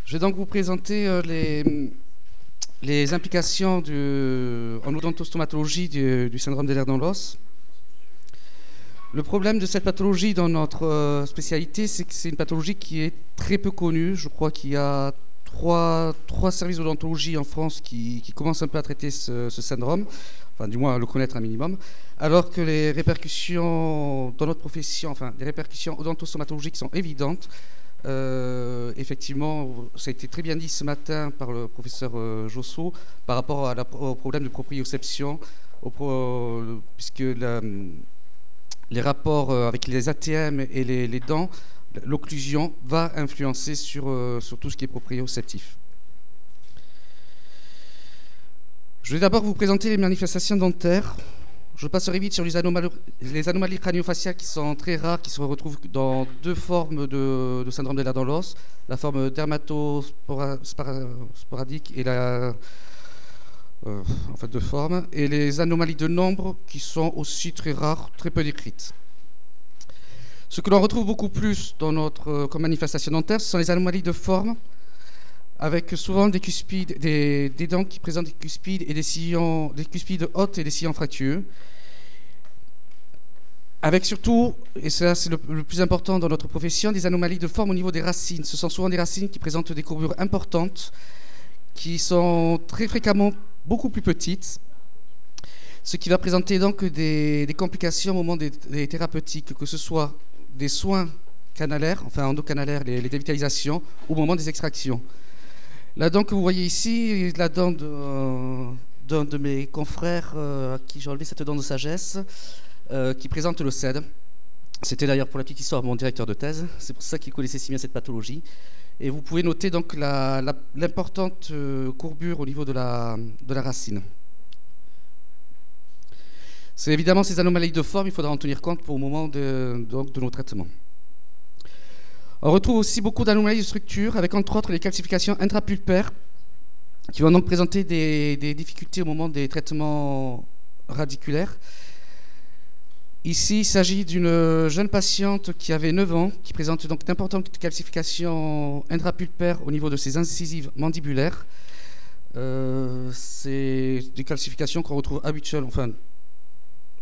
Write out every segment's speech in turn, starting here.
Je vais donc vous présenter les implications en odontostomatologie du syndrome des nerfs dans l'os. Le problème de cette pathologie dans notre spécialité, c'est que c'est une pathologie qui est très peu connue. Je crois qu'il y a trois services d'odontologie en France qui commencent un peu à traiter ce syndrome, enfin du moins à le connaître un minimum, alors que les répercussions dans notre profession, enfin les répercussions odontostomatologiques sont évidentes. Effectivement, ça a été très bien dit ce matin par le professeur Josso par rapport au problème de proprioception, puisque les rapports avec les ATM et les dents, l'occlusion va influencer sur tout ce qui est proprioceptif. Je vais d'abord vous présenter les manifestations dentaires. Je passerai vite sur les anomalies crânio-faciales qui sont très rares, qui se retrouvent dans deux formes de syndrome des nerfs dans l'os, la forme dermatosporadique et en fait deux formes, et les anomalies de nombre qui sont aussi très rares, très peu décrites. Ce que l'on retrouve beaucoup plus comme manifestation dentaire, ce sont les anomalies de forme, avec souvent des cuspides, des dents qui présentent des cuspides et des cuspides hautes et des sillons fractueux. Avec surtout, et ça c'est le plus important dans notre profession, des anomalies de forme au niveau des racines. Ce sont souvent des racines qui présentent des courbures importantes, qui sont très fréquemment beaucoup plus petites, ce qui va présenter donc des complications au moment des thérapeutiques, que ce soit des soins canalaires, enfin endocanalaires, les dévitalisations, ou au moment des extractions. La dent que vous voyez ici, la dent d'un de mes confrères à qui j'ai enlevé cette dent de sagesse, qui présente le CED. C'était d'ailleurs pour la petite histoire mon directeur de thèse, c'est pour ça qu'il connaissait si bien cette pathologie. Et vous pouvez noter donc l'importante courbure au niveau de la racine. C'est évidemment ces anomalies de forme, il faudra en tenir compte au moment de nos traitements. On retrouve aussi beaucoup d'anomalies de structure, avec entre autres les calcifications intrapulpaires, qui vont donc présenter des difficultés au moment des traitements radiculaires. Ici, il s'agit d'une jeune patiente qui avait 9 ans, qui présente donc d'importantes calcifications intrapulpaires au niveau de ses incisives mandibulaires. C'est des calcifications qu'on retrouve habituellement. Enfin,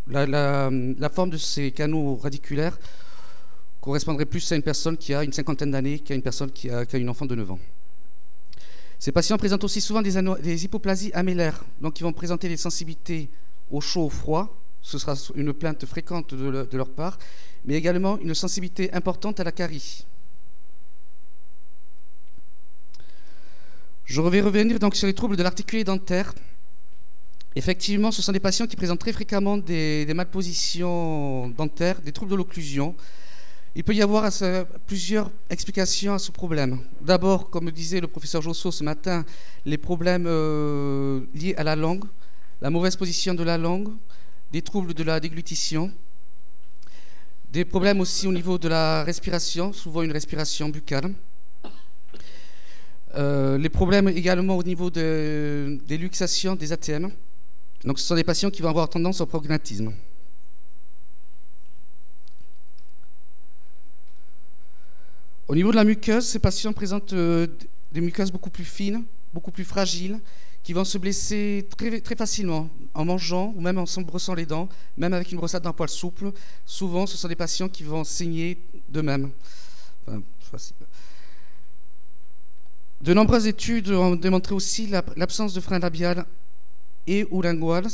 la forme de ces canaux radiculaires correspondrait plus à une personne qui a une cinquantaine d'années qu'à une personne qui a une enfant de 9 ans. Ces patients présentent aussi souvent des hypoplasies améllaires, donc ils vont présenter des sensibilités au chaud, au froid. Ce sera une plainte fréquente de leur part, mais également une sensibilité importante à la carie. Je vais revenir donc sur les troubles de l'articulé dentaire. Effectivement, ce sont des patients qui présentent très fréquemment des malpositions dentaires, des troubles de l'occlusion. Il peut y avoir plusieurs explications à ce problème. D'abord, comme disait le professeur Josso ce matin, les problèmes liés à la langue, la mauvaise position de la langue, des troubles de la déglutition, des problèmes aussi au niveau de la respiration, souvent une respiration buccale. Les problèmes également au niveau des luxations des ATM. Donc ce sont des patients qui vont avoir tendance au prognatisme. Au niveau de la muqueuse, ces patients présentent des muqueuses beaucoup plus fines, beaucoup plus fragiles, qui vont se blesser très, très facilement en mangeant ou même en se brossant les dents, même avec une brossade d'un poil souple. Souvent, ce sont des patients qui vont saigner d'eux-mêmes. Enfin, de nombreuses études ont démontré aussi l'absence de frein labial et ou lingual,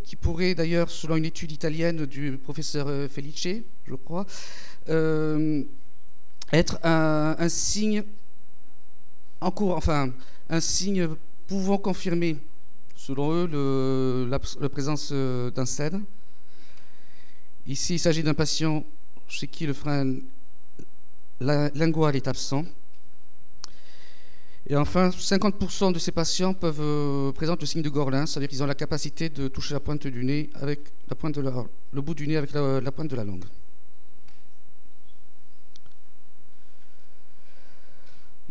qui pourrait d'ailleurs, selon une étude italienne du professeur Felice, je crois, être un signe en cours, enfin un signe pouvant confirmer, selon eux, la présence d'un CED. Ici, il s'agit d'un patient chez qui le frein lingual est absent. Et enfin, 50% de ces patients présentent le signe de Gorlin, c'est-à-dire qu'ils ont la capacité de toucher la pointe du nez avec le bout du nez avec la pointe de la langue.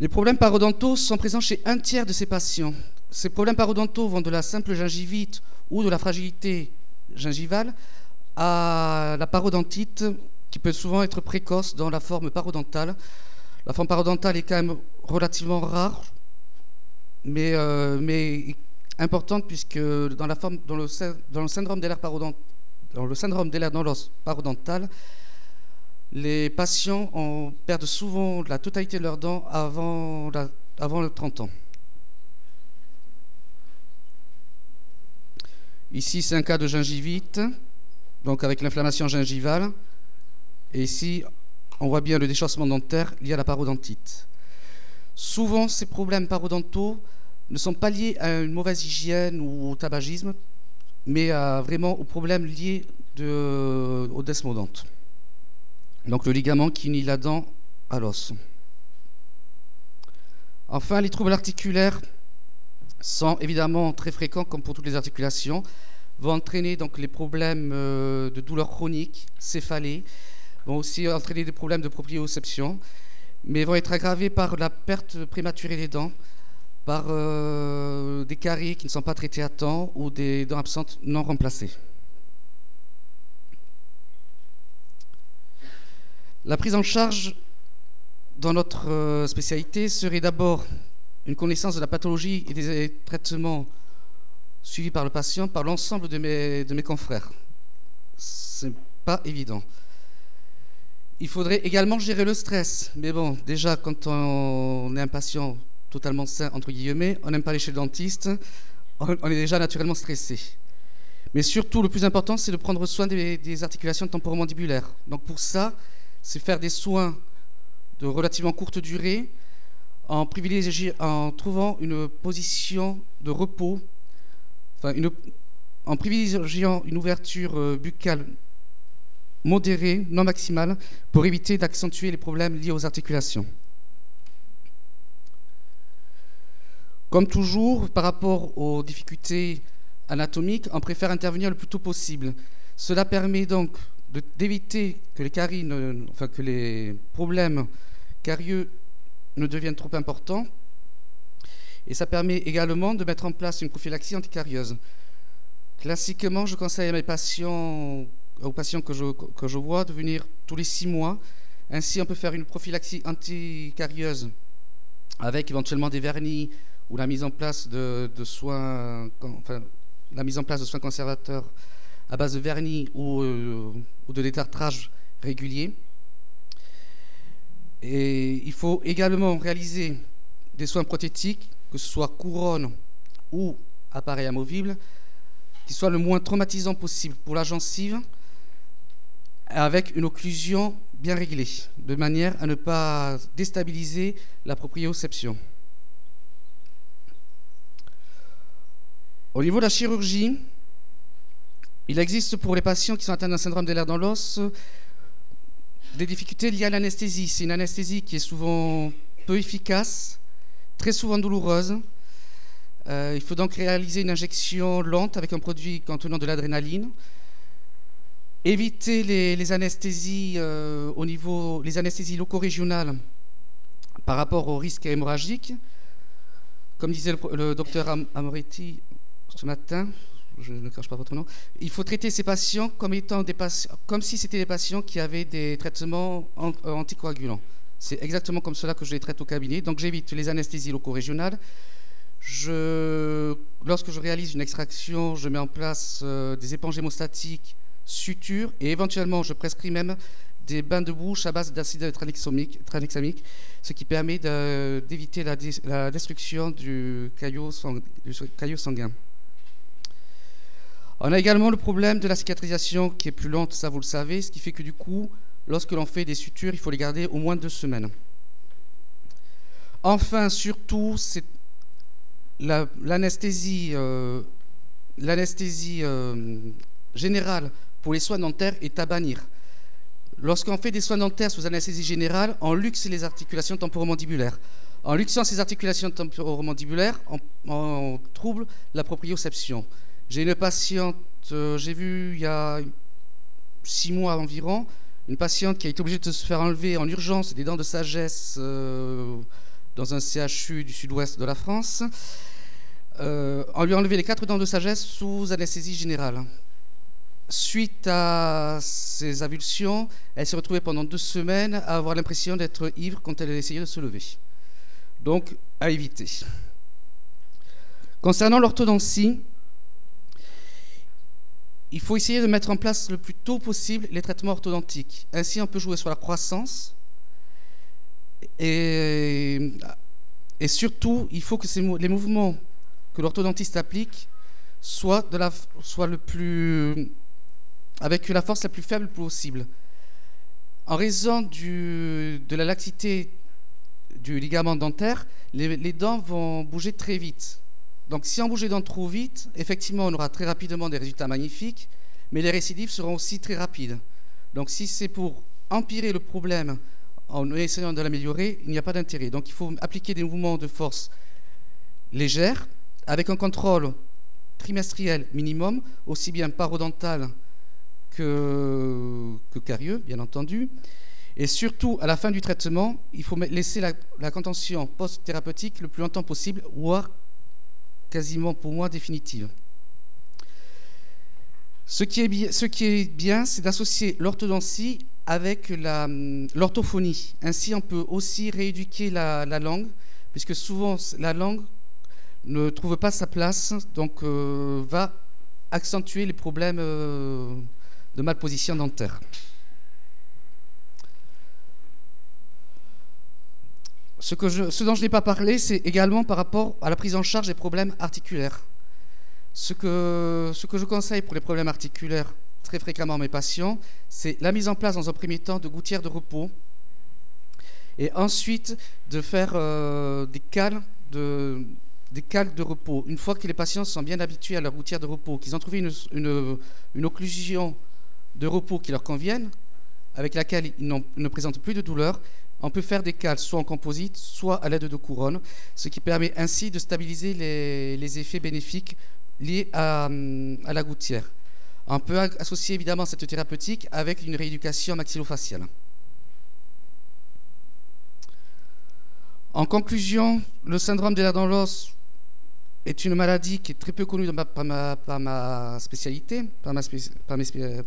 Les problèmes parodontaux sont présents chez un tiers de ces patients. Ces problèmes parodontaux vont de la simple gingivite ou de la fragilité gingivale à la parodontite, qui peut souvent être précoce dans la forme parodontale. La forme parodontale est quand même relativement rare, mais importante, puisque dans le syndrome des lèvres dans l'os parodontal, les patients perdent souvent la totalité de leurs dents avant les 30 ans. Ici, c'est un cas de gingivite, donc avec l'inflammation gingivale. Et ici, on voit bien le déchaussement dentaire lié à la parodontite. Souvent, ces problèmes parodontaux ne sont pas liés à une mauvaise hygiène ou au tabagisme, mais vraiment aux problèmes liés au desmodonte. Donc le ligament qui unit la dent à l'os. Enfin, les troubles articulaires sont évidemment très fréquents, comme pour toutes les articulations, vont entraîner donc les problèmes de douleurs chroniques, céphalées, vont aussi entraîner des problèmes de proprioception, mais vont être aggravés par la perte prématurée des dents, par des caries qui ne sont pas traitées à temps ou des dents absentes non remplacées. La prise en charge dans notre spécialité serait d'abord une connaissance de la pathologie et des traitements suivis par le patient par l'ensemble de mes confrères. C'est pas évident. Il faudrait également gérer le stress. Mais bon, déjà, quand on est un patient totalement sain, entre guillemets, on n'aime pas aller chez le dentiste, on est déjà naturellement stressé. Mais surtout, le plus important, c'est de prendre soin des articulations temporomandibulaires. Donc pour ça, c'est faire des soins de relativement courte durée en trouvant une position de repos, en privilégiant une ouverture buccale modérée, non maximale, pour éviter d'accentuer les problèmes liés aux articulations. Comme toujours, par rapport aux difficultés anatomiques, on préfère intervenir le plus tôt possible. Cela permet donc d'éviter que que les problèmes carieux ne deviennent trop importants, et ça permet également de mettre en place une prophylaxie anticarieuse. Classiquement, je conseille à aux patients que je vois de venir tous les 6 mois. Ainsi, on peut faire une prophylaxie anticarieuse avec éventuellement des vernis ou la mise en place de soins conservateurs à base de vernis ou de détartrage régulier. Et il faut également réaliser des soins prothétiques, que ce soit couronne ou appareil amovible, qui soient le moins traumatisants possible pour la gencive, avec une occlusion bien réglée, de manière à ne pas déstabiliser la proprioception. Au niveau de la chirurgie, il existe pour les patients qui sont atteints d'un syndrome des lèvres dans l'os des difficultés liées à l'anesthésie. C'est une anesthésie qui est souvent peu efficace, très souvent douloureuse. Il faut donc réaliser une injection lente avec un produit contenant de l'adrénaline. Éviter les anesthésies les anesthésies loco-régionales par rapport au risque hémorragique. Comme disait le docteur Amoretti ce matin, je ne cache pas votre nom, il faut traiter ces patients comme si c'était des patients qui avaient des traitements anticoagulants. C'est exactement comme cela que je les traite au cabinet. Donc j'évite les anesthésies loco-régionales. Lorsque je réalise une extraction, je mets en place des éponges hémostatiques, sutures, et éventuellement je prescris même des bains de bouche à base d'acide tranexamique, ce qui permet d'éviter la destruction du caillot sanguin. On a également le problème de la cicatrisation qui est plus lente, ça vous le savez, ce qui fait que du coup, lorsque l'on fait des sutures, il faut les garder au moins 2 semaines. Enfin, surtout, c'est l'anesthésie générale pour les soins dentaires est à bannir. Lorsqu'on fait des soins dentaires sous anesthésie générale, on luxe les articulations temporomandibulaires. En luxant ces articulations temporomandibulaires, on trouble la proprioception. J'ai une patiente, j'ai vu il y a 6 mois environ, une patiente qui a été obligée de se faire enlever en urgence des dents de sagesse dans un CHU du sud-ouest de la France. On lui a enlevé les 4 dents de sagesse sous anesthésie générale. Suite à ces avulsions, elle s'est retrouvée pendant 2 semaines à avoir l'impression d'être ivre quand elle essayait de se lever. donc à éviter. Concernant l'orthodontie, il faut essayer de mettre en place le plus tôt possible les traitements orthodontiques. Ainsi, on peut jouer sur la croissance et surtout, il faut que les mouvements que l'orthodontiste applique soient avec la force la plus faible possible. En raison de la laxité du ligament dentaire, les dents vont bouger très vite. Donc si on bouge les dents trop vite, effectivement, on aura très rapidement des résultats magnifiques, mais les récidives seront aussi très rapides. Donc si c'est pour empirer le problème en essayant de l'améliorer, il n'y a pas d'intérêt. Donc il faut appliquer des mouvements de force légers, avec un contrôle trimestriel minimum, aussi bien parodontal que carieux, bien entendu. Et surtout, à la fin du traitement, il faut laisser la contention post-thérapeutique le plus longtemps possible, voire quasiment pour moi définitive. Ce qui est bien, c'est d'associer l'orthodontie avec l'orthophonie. Ainsi, on peut aussi rééduquer la langue, puisque souvent la langue ne trouve pas sa place, donc va accentuer les problèmes de malposition dentaire. Ce dont je n'ai pas parlé, c'est également par rapport à la prise en charge des problèmes articulaires. Ce que je conseille pour les problèmes articulaires très fréquemment à mes patients, c'est la mise en place dans un premier temps de gouttières de repos et ensuite de faire des cales de repos. Une fois que les patients sont bien habitués à leur gouttière de repos, qu'ils ont trouvé une occlusion de repos qui leur convienne, avec laquelle ils ne présentent plus de douleur, on peut faire des cales soit en composite, soit à l'aide de couronnes, ce qui permet ainsi de stabiliser les effets bénéfiques liés à la gouttière. On peut associer évidemment cette thérapeutique avec une rééducation maxillofaciale. En conclusion, le syndrome des nerfs dans l'os est une maladie qui est très peu connue par ma spécialité, par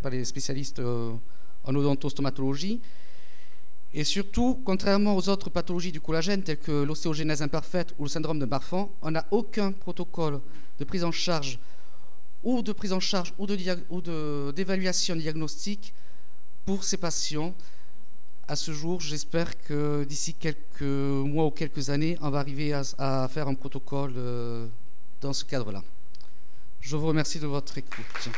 les spécialistes en odontostomatologie. Et surtout, contrairement aux autres pathologies du collagène, telles que l'ostéogenèse imparfaite ou le syndrome de Marfan, on n'a aucun protocole de prise en charge ou d'évaluation diagnostique pour ces patients. À ce jour, j'espère que d'ici quelques mois ou quelques années, on va arriver à faire un protocole dans ce cadre-là. Je vous remercie de votre écoute.